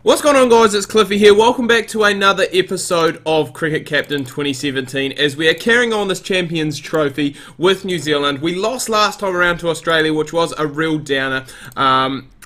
What's going on, guys? It's Cliffy here. Welcome back to another episode of Cricket Captain 2017 as we are carrying on this Champions Trophy with New Zealand. We lost last time around to Australia, which was a real downer.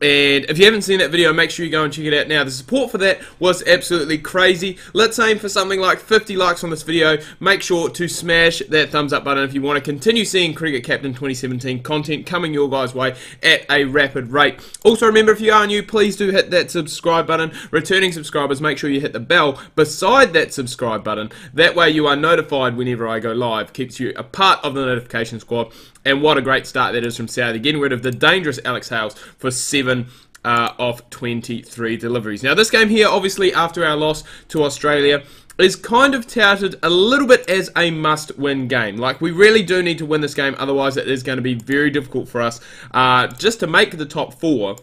And if you haven't seen that video, make sure you go and check it out now. The support for that was absolutely crazy. Let's aim for something like 50 likes on this video. Make sure to smash that thumbs up button if you want to continue seeing Cricket Captain 2017 content coming your guys' way at a rapid rate. Also, remember, if you are new, please do hit that subscribe button. Returning subscribers, make sure you hit the bell beside that subscribe button. That way you are notified whenever I go live. Keeps you a part of the notification squad. And what a great start that is from Saudi, getting rid of the dangerous Alex Hales for 7 of 23 deliveries. Now, this game here, obviously, after our loss to Australia, is kind of touted a little bit as a must-win game. Like, we really do need to win this game, otherwise it is going to be very difficult for us just to make the top 4.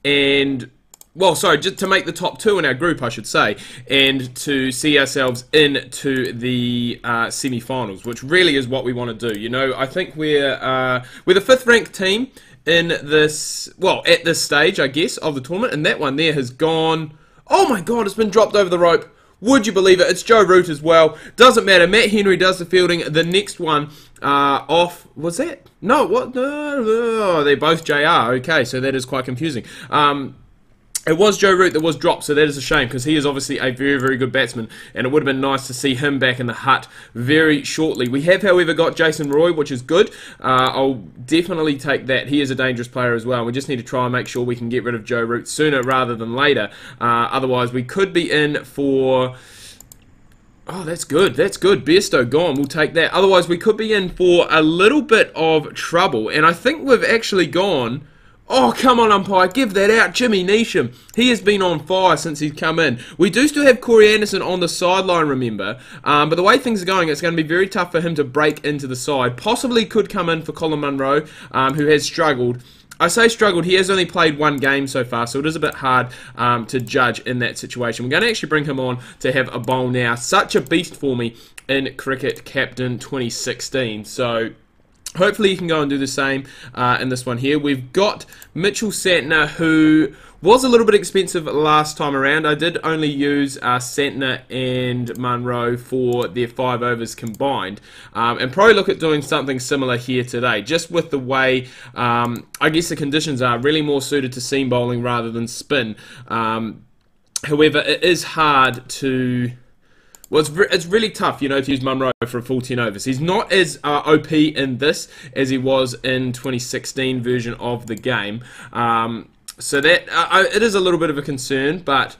And... well, sorry, just to make the top 2 in our group, I should say, and to see ourselves into the semi-finals, which really is what we want to do. You know, I think we're the 5th-ranked team in this, well, at this stage, I guess, of the tournament, and that one there has gone, oh my god, it's been dropped over the rope. Would you believe it? It's Joe Root as well. Doesn't matter. Matt Henry does the fielding. The next one off, was that? No, what? No, they're both JR. Okay, so that is quite confusing. It was Joe Root that was dropped, so that is a shame, because he is obviously a very, very good batsman, and it would have been nice to see him back in the hut very shortly. We have, however, got Jason Roy, which is good. I'll definitely take that. He is a dangerous player as well. We just need to try and make sure we can get rid of Joe Root sooner rather than later. Otherwise, we could be in for... oh, that's good. That's good. Bairstow gone. We'll take that. Otherwise, we could be in for a little bit of trouble, and I think we've actually gone... oh, come on, umpire, give that out. Jimmy Neesham, he has been on fire since he's come in. We do still have Corey Anderson on the sideline, remember. But the way things are going, it's going to be very tough for him to break into the side. Possibly could come in for Colin Munro, who has struggled. I say struggled, he has only played one game so far, so it is a bit hard to judge in that situation. We're going to actually bring him on to have a bowl now. Such a beast for me in Cricket Captain 2016, so... hopefully you can go and do the same in this one here. We've got Mitchell Santner, who was a little bit expensive last time around. I did only use Santner and Munro for their 5 overs combined. And probably look at doing something similar here today. Just with the way, I guess the conditions are really more suited to seam bowling rather than spin. However, it is hard to... well, it's really tough, you know, to use Munro for a full 10 overs. He's not as OP in this as he was in 2016 version of the game. So that it is a little bit of a concern, but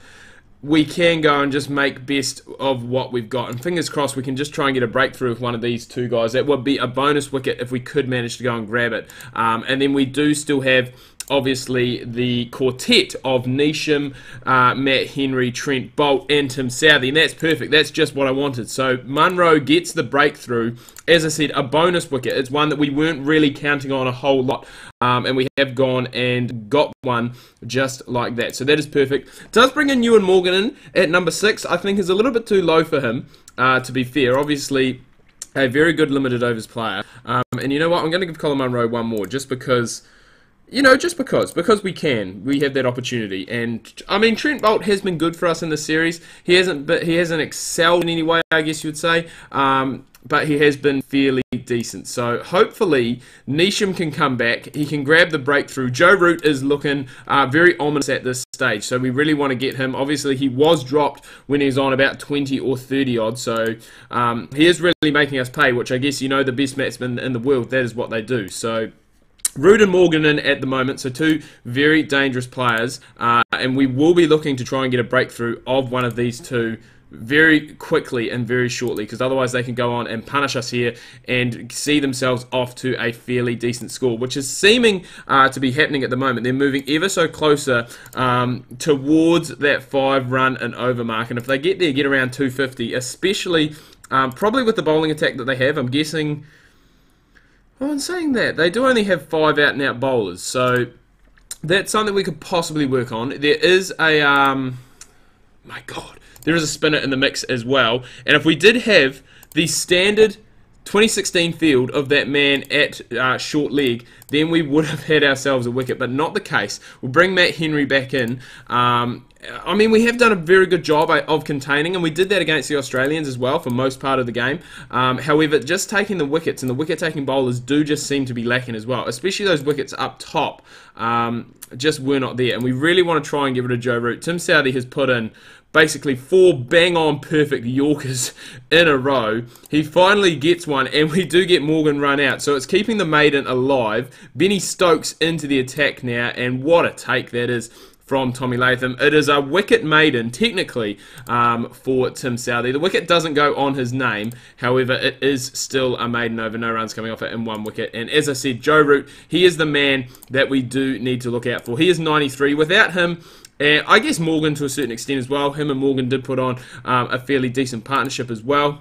we can go and just make best of what we've got. And fingers crossed we can just try and get a breakthrough with one of these two guys. That would be a bonus wicket if we could manage to go and grab it. And then we do still have... obviously the quartet of Neesham, Matt Henry, Trent Boult and Tim Southee, and that's perfect. That's just what I wanted. So Munro gets the breakthrough. As I said, a bonus wicket. It's one that we weren't really counting on a whole lot, and we have gone and got one just like that. So that is perfect. Does bring in Ewan Morgan in at number 6. I think is a little bit too low for him, to be fair. Obviously, a very good limited overs player. And you know what? I'm going to give Colin Munro one more just because... you know, just because we can, we have that opportunity. And I mean, Trent Boult has been good for us in the series. He hasn't excelled in any way, I guess you would say. But he has been fairly decent. So hopefully Neesham can come back. He can grab the breakthrough. Joe Root is looking very ominous at this stage. So we really want to get him. Obviously he was dropped when he was on about 20 or 30 odd. So he is really making us pay, which I guess, you know, the best batsmen in the world, that is what they do. So... Root and Morgan in at the moment, so two very dangerous players, and we will be looking to try and get a breakthrough of one of these two very quickly and very shortly, because otherwise they can go on and punish us here and see themselves off to a fairly decent score, which is seeming to be happening at the moment. They're moving ever so closer towards that 5-run and over mark, and if they get there, get around 250, especially probably with the bowling attack that they have. I'm guessing... well, in saying that, they do only have 5 out-and-out bowlers, so that's something we could possibly work on. There is a, my God, there is a spinner in the mix as well, and if we did have the standard 2016 field of that man at short leg, then we would have had ourselves a wicket, but not the case. We'll bring Matt Henry back in. I mean, we have done a very good job of containing, and we did that against the Australians as well for most part of the game. However, just taking the wickets, and the wicket-taking bowlers do just seem to be lacking as well, especially those wickets up top just were not there, and we really want to try and get rid of Joe Root. Tim Southee has put in basically 4 bang-on perfect Yorkers in a row. He finally gets one, and we do get Morgan run out. So it's keeping the maiden alive. Benny Stokes into the attack now, and what a take that is from Tommy Latham. It is a wicket maiden, technically, for Tim Southee. The wicket doesn't go on his name. However, it is still a maiden over. No runs coming off it in 1 wicket. And as I said, Joe Root, he is the man that we do need to look out for. He is 93. Without him, and I guess Morgan to a certain extent as well. Him and Morgan did put on a fairly decent partnership as well.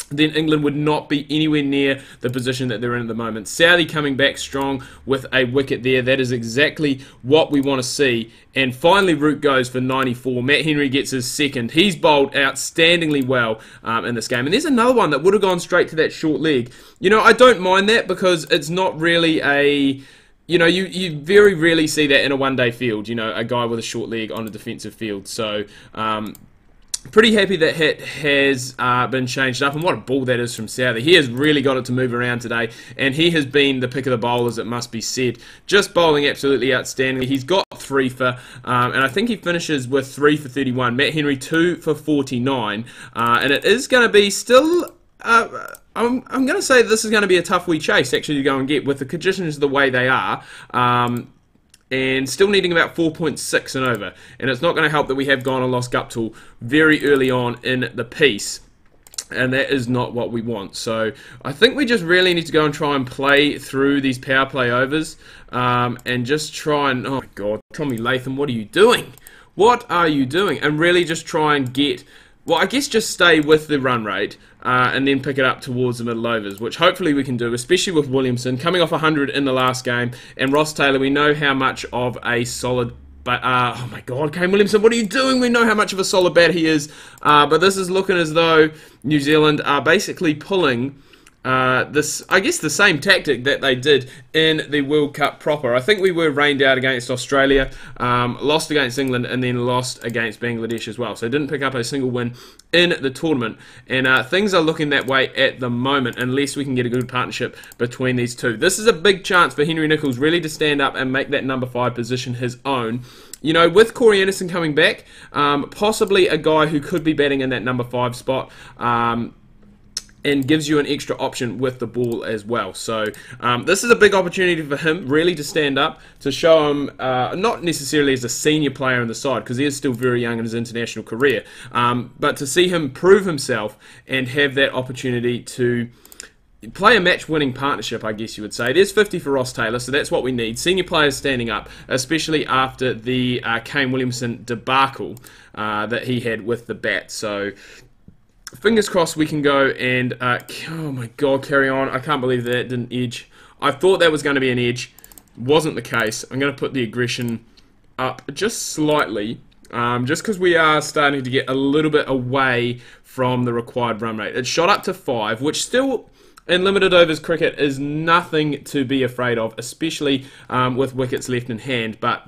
Then England would not be anywhere near the position that they're in at the moment. Southee coming back strong with a wicket there. That is exactly what we want to see. And finally, Root goes for 94. Matt Henry gets his second. He's bowled outstandingly well in this game. And there's another one that would have gone straight to that short leg. You know, I don't mind that because it's not really a... You know, you very rarely see that in a one-day field, you know, a guy with a short leg on a defensive field. So, pretty happy that hit has been changed up. And what a ball that is from Southee. He has really got it to move around today. And he has been the pick of the bowlers, it must be said. Just bowling absolutely outstanding. He's got 3 for, and I think he finishes with 3 for 31. Matt Henry, 2 for 49. And it is going to be still... I'm going to say this is going to be a tough wee chase actually to go and get with the conditions the way they are, and still needing about 4.6 and over. And it's not going to help that we have gone and lost Guptill very early on in the piece, and that is not what we want. So I think we just really need to go and try and play through these power play overs, and just try and, oh my God, Tommy Latham, what are you doing? What are you doing? And really just try and get... Well, I guess just stay with the run rate and then pick it up towards the middle overs, which hopefully we can do, especially with Williamson coming off 100 in the last game. And Ross Taylor, we know how much of a solid... oh my God, Kane Williamson, what are you doing? We know how much of a solid bat he is. But this is looking as though New Zealand are basically pulling... this, I guess, the same tactic that they did in the World Cup proper. I think we were rained out against Australia, lost against England, and then lost against Bangladesh as well. So didn't pick up a single win in the tournament. And things are looking that way at the moment, unless we can get a good partnership between these two. This is a big chance for Henry Nicholls really to stand up and make that number 5 position his own. You know, with Corey Anderson coming back, possibly a guy who could be batting in that number 5 spot, and gives you an extra option with the ball as well. So this is a big opportunity for him really to stand up, to show him, not necessarily as a senior player in the side, because he is still very young in his international career, but to see him prove himself and have that opportunity to play a match-winning partnership, I guess you would say. It is 50 for Ross Taylor, so that's what we need. Senior players standing up, especially after the Kane Williamson debacle that he had with the bat. So fingers crossed we can go and, oh my God, carry on. I can't believe that didn't edge. I thought that was going to be an edge. Wasn't the case. I'm going to put the aggression up just slightly, just because we are starting to get a little bit away from the required run rate. It shot up to 5, which still, in limited overs cricket, is nothing to be afraid of, especially with wickets left in hand. But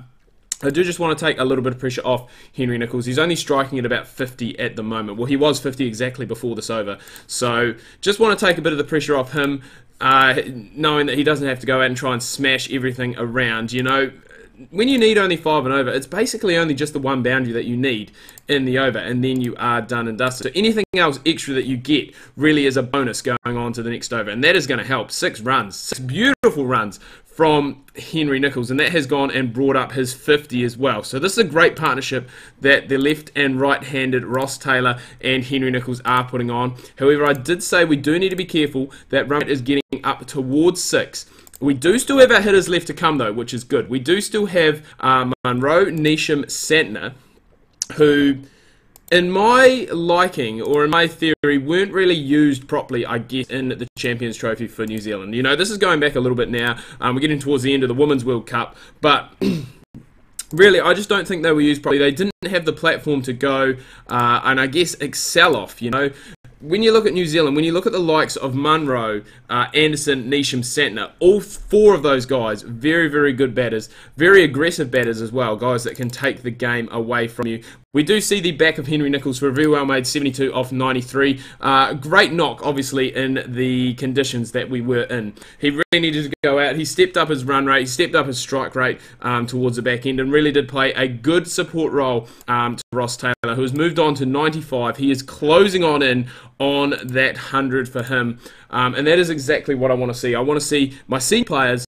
I do just want to take a little bit of pressure off Henry Nicholls. He's only striking at about 50 at the moment. Well, he was 50 exactly before this over. So just want to take a bit of the pressure off him, knowing that he doesn't have to go out and try and smash everything around. You know, when you need only 5 and over, it's basically only just the one boundary that you need in the over, and then you are done and dusted. So anything else extra that you get really is a bonus going on to the next over, and that is going to help. 6 runs, 6 beautiful runs from Henry Nicholls, and that has gone and brought up his 50 as well. So this is a great partnership that the left and right-handed Ross Taylor and Henry Nicholls are putting on. However, I did say we do need to be careful that run rate is getting up towards 6. We do still have our hitters left to come, though, which is good. We do still have Munro, Neesham, Santner, who, in my liking, or in my theory, weren't really used properly, I guess, in the Champions Trophy for New Zealand. You know, this is going back a little bit now. We're getting towards the end of the Women's World Cup, but really, I just don't think they were used properly. They didn't have the platform to go and, I guess, excel off, you know. when you look at New Zealand, when you look at the likes of Munro, Anderson, Neesham, Santner, all 4 of those guys, very, very good batters, very aggressive batters as well, guys that can take the game away from you. We do see the back of Henry Nicholls for a very well made 72 off 93. Great knock, obviously, in the conditions that we were in. He really needed to go out. He stepped up his run rate, he stepped up his strike rate towards the back end, and really did play a good support role to Ross Taylor, who has moved on to 95. He is closing in on that 100 for him, and that is exactly what I want to see. I want to see my C players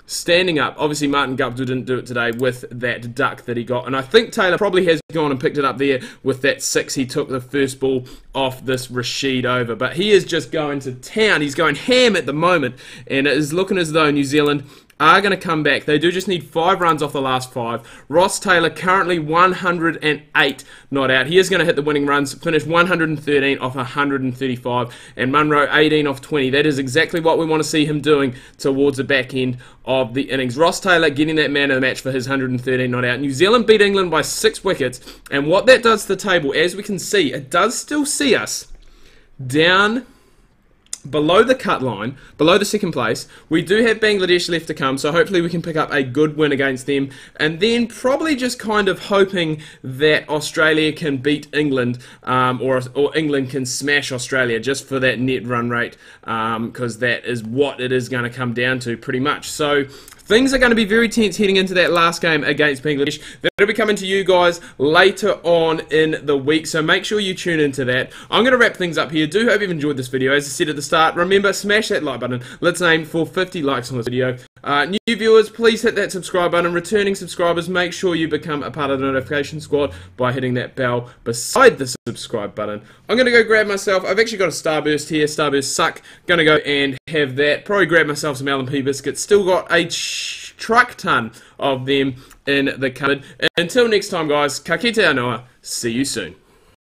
standing up. Obviously, Martin Guptill didn't do it today with that duck that he got, and I think Taylor probably has gone and picked it up there with that 6. He took the first ball off this Rashid over, but he is just going to town. He's going ham at the moment, and it is looking as though New Zealand are going to come back. They do just need 5 runs off the last 5. Ross Taylor currently 108 not out. He is going to hit the winning runs, finish 113 off 135, and Munro 18 off 20. That is exactly what we want to see him doing towards the back end of the innings. Ross Taylor getting that man of the match for his 113 not out. New Zealand beat England by 6 wickets, and what that does to the table, as we can see, it does still see us down below the cut line, below the second place. We do have Bangladesh left to come, so hopefully we can pick up a good win against them, and then probably just kind of hoping that Australia can beat England, or England can smash Australia just for that net run rate, because that is what it is going to come down to pretty much. So things are going to be very tense heading into that last game against Bangladesh. That'll be coming to you guys later on in the week, so make sure you tune into that. I'm going to wrap things up here. Do hope you've enjoyed this video. As I said at the start, remember, smash that like button. Let's aim for 50 likes on this video. New viewers, please hit that subscribe button. Returning subscribers, make sure you become a part of the notification squad by hitting that bell beside the subscribe button. I'm going to go grab myself, I've actually got a Starburst here, Starburst suck. Going to go and have that. Probably grab myself some L&P biscuits. Still got a truck ton of them in the cupboard. Until next time, guys, ka kite anoa. See you soon.